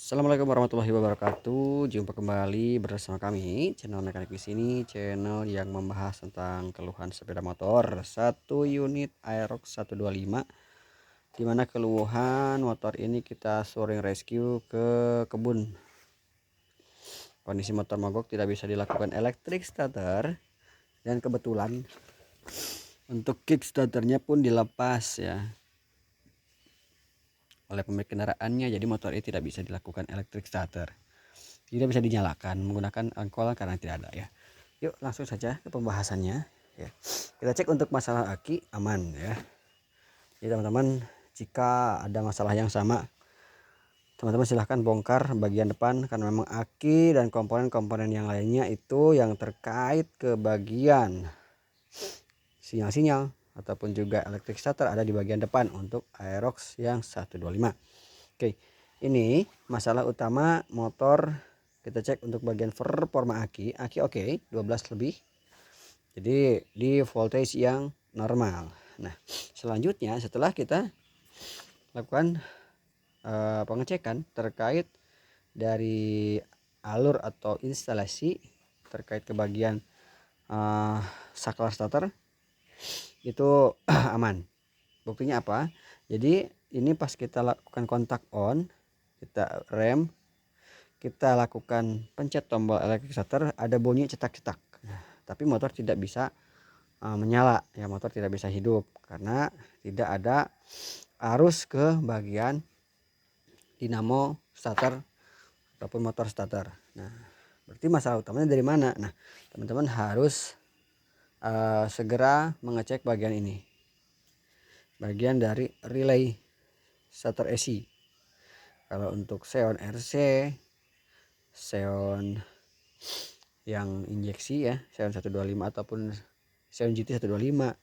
Assalamualaikum warahmatullahi wabarakatuh. Jumpa kembali bersama kami, channel Mekanik di sini, channel yang membahas tentang keluhan sepeda motor. Satu unit Aerox 125, di mana keluhan motor ini kita sering rescue ke kebun. Kondisi motor mogok, tidak bisa dilakukan electric starter, dan kebetulan untuk kick starternya pun dilepas ya oleh pemilik kendaraannya, jadi motor ini tidak bisa dilakukan electric starter, tidak bisa dinyalakan menggunakan alkohol karena tidak ada ya. Yuk langsung saja ke pembahasannya ya. Kita cek untuk masalah aki aman ya. Jadi teman-teman, jika ada masalah yang sama, teman-teman silahkan bongkar bagian depan, karena memang aki dan komponen-komponen yang lainnya itu yang terkait ke bagian sinyal-sinyal ataupun juga electric starter ada di bagian depan untuk Aerox yang 125. Oke, ini masalah utama motor. Kita cek untuk bagian performa aki oke 12 lebih, jadi di voltage yang normal. Nah selanjutnya setelah kita lakukan pengecekan terkait dari alur atau instalasi terkait ke bagian saklar starter itu aman. Buktinya apa? Jadi ini pas kita lakukan kontak on, kita rem, kita lakukan pencet tombol electric starter, ada bunyi cetak-cetak. Tapi motor tidak bisa menyala ya, motor tidak bisa hidup karena tidak ada arus ke bagian dinamo starter ataupun motor starter. Nah berarti masalah utamanya dari mana? Nah teman-teman harus segera mengecek bagian ini, bagian dari relay starter AC. Kalau untuk Xeon RC, Xeon yang injeksi ya, Xeon 125 ataupun Xeon GT 125,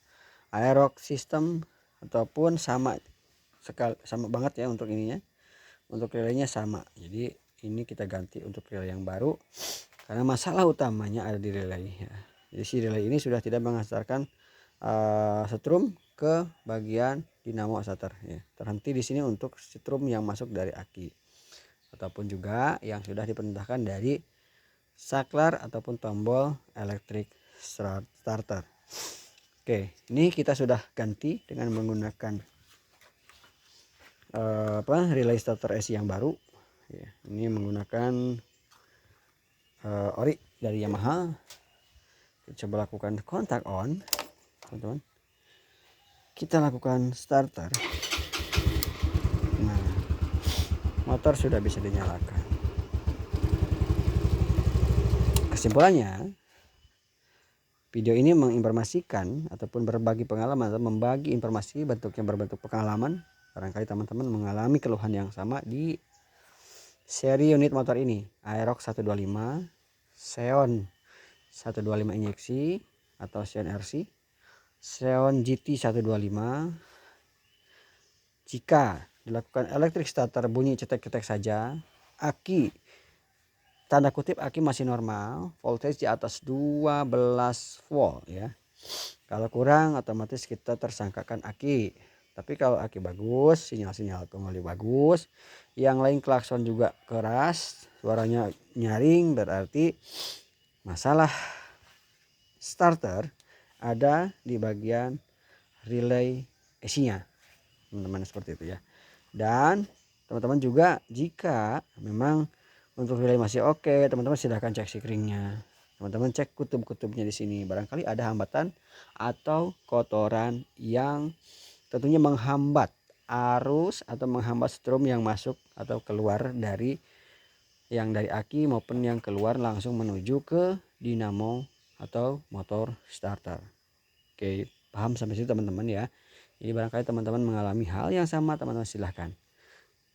Aerox system ataupun sama banget ya untuk ininya, untuk relaynya sama. Jadi ini kita ganti untuk relay yang baru karena masalah utamanya ada di relay ya. Jadi si relay ini sudah tidak menghantarkan setrum ke bagian dinamo starter ya. Terhenti di sini untuk setrum yang masuk dari aki ataupun juga yang sudah diperintahkan dari saklar ataupun tombol electric starter. Oke, ini kita sudah ganti dengan menggunakan relay starter AC yang baru ya. Ini menggunakan ori dari Yamaha. Kita coba lakukan kontak on teman-teman, kita lakukan starter. Nah motor sudah bisa dinyalakan. Kesimpulannya, video ini menginformasikan ataupun berbagi pengalaman atau membagi informasi bentuknya berbentuk pengalaman. Barangkali teman-teman mengalami keluhan yang sama di seri unit motor ini, Aerox 125, Xeon 125 injeksi atau Xeon RC, Xeon GT 125. Jika dilakukan electric starter bunyi cetek-cetek saja, aki tanda kutip aki masih normal, voltage di atas 12 volt ya. Kalau kurang otomatis kita tersangkakan aki. Tapi kalau aki bagus, sinyal-sinyal kembali bagus, yang lain klakson juga keras, suaranya nyaring, berarti masalah starter ada di bagian relay AC-nya. Teman-teman seperti itu ya. Dan teman-teman juga jika memang untuk relay masih oke, teman-teman silahkan cek sikringnya. Teman-teman cek kutub-kutubnya di sini. Barangkali ada hambatan atau kotoran yang tentunya menghambat arus atau menghambat strom yang masuk atau keluar dari yang dari aki maupun yang keluar langsung menuju ke dinamo atau motor starter. Oke, paham sampai situ teman-teman ya. Jadi barangkali teman-teman mengalami hal yang sama, teman-teman silahkan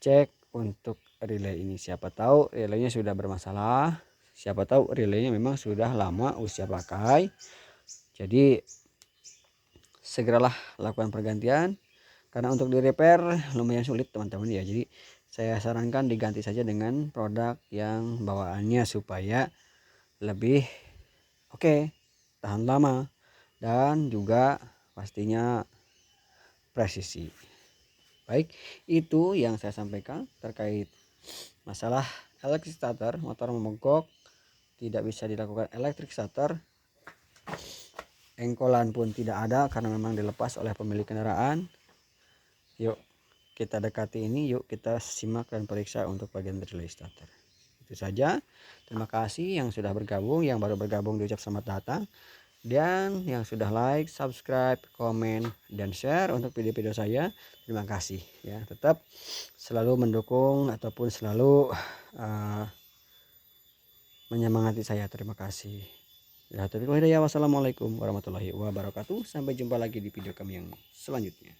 cek untuk relay ini. Siapa tahu relaynya sudah bermasalah, siapa tahu relaynya memang sudah lama usia pakai. Jadi segeralah lakukan pergantian, karena untuk di repair lumayan sulit teman-teman ya. Jadi saya sarankan diganti saja dengan produk yang bawaannya supaya lebih oke, tahan lama, dan juga pastinya presisi. Baik, itu yang saya sampaikan terkait masalah electric starter, motor mogok tidak bisa dilakukan electric starter, engkolan pun tidak ada karena memang dilepas oleh pemilik kendaraan. Yuk kita dekati ini, yuk kita simak dan periksa untuk bagian relay starter. Itu saja. Terima kasih yang sudah bergabung, yang baru bergabung diucap selamat datang, dan yang sudah like, subscribe, komen, dan share untuk video-video saya. Terima kasih ya. Tetap selalu mendukung ataupun selalu menyemangati saya. Terima kasih. Wassalamualaikum warahmatullahi wabarakatuh. Sampai jumpa lagi di video kami yang selanjutnya.